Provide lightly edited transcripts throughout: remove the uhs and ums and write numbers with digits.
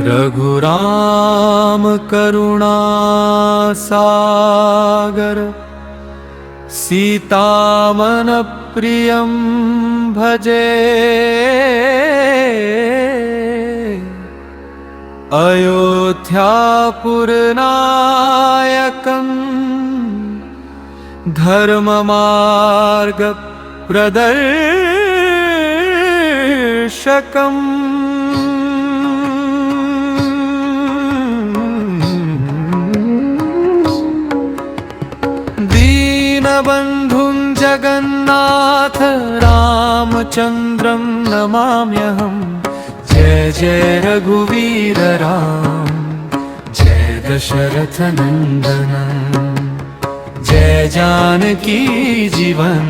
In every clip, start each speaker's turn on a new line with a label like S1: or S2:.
S1: रघुराम करुणा सागर सीतामन प्रियं भजे। अयोध्यापुरनायकं धर्ममार्ग प्रदर्शकम् दीनबन्धुं जगन्नाथ रामचन्द्रं नमाम्यहम्। जय जय रघुवीर राम, जय दशरथ नंदन, जय जानकी जीवन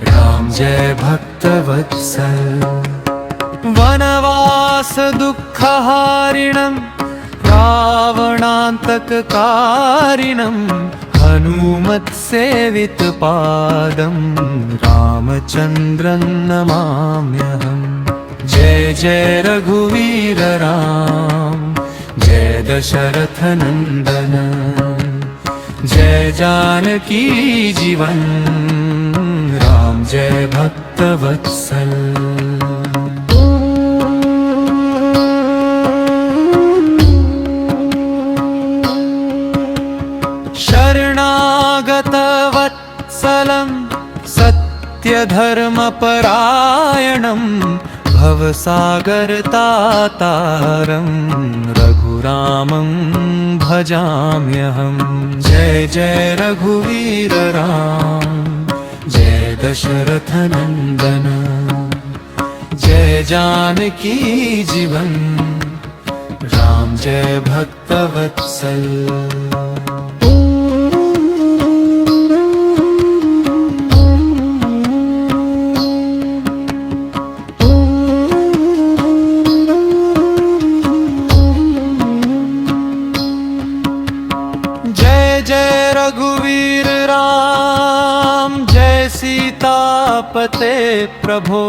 S1: राम, जय भक्तवत्सल। वनवास दुःखहारिणं रावणान्तककारिणं हनुमत्सेवितपादं रामचन्द्रं नमाम्यहम्। जय जय रघुवीर राम, जय दशरथ नंदन, जय जानकी जीवन राम, जय भक्तवत्सल। शरणागत वत्सलं सत्यधर्मपरायणं भवसागरतातारं रघुरामं भजाम्यहम्। जय जय रघुवीर राम, जय दशरथ नंदन, जय जानकी जीवन राम, जय भक्तवत्सल। जय रघुवीर राम, जय सीतापते प्रभो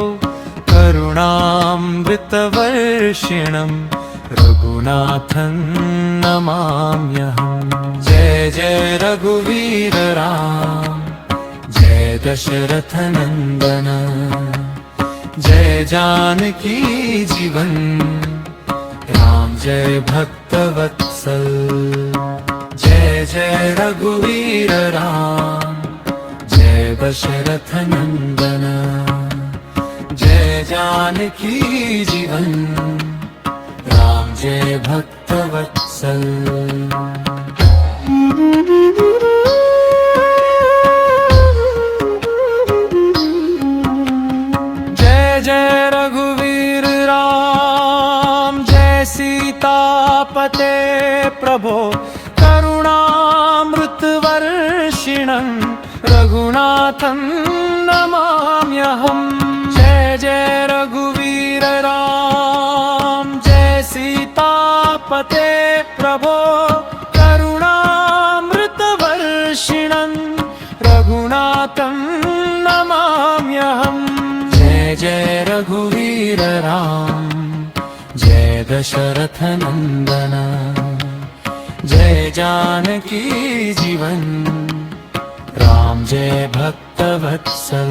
S1: करुणामृतवर्षिणं रघुनाथं नमाम्यहम्। जय जय रघुवीर राम, जय दशरथ नंदन, जय जानकी जीवन राम, जय भक्तवत्सल। जय जय रघुवीर राम, जय दशरथ नंदन, जय जानकी जीवन राम, जय भक्तवत्सल। जय जय रघुवीर राम, जय सीतापते प्रभो करुणामृतवर्षिणं रघुनाथं नमाम्यहम्। जय जय रघुवीर राम, जय सीतापते प्रभो करुणामृतवर्षिणं रघुनाथं नमाम्यहम्। जय जय रघुवीर राम, जय दशरथ नंदन, जय जानकी जीवन राम, जय भक्तवत्सल।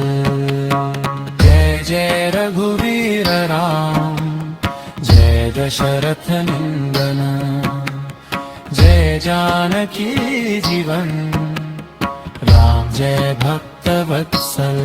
S1: जय जय रघुवीर राम, जय दशरथ नंदन, जय जानकी जीवन राम, जय भक्तवत्सल।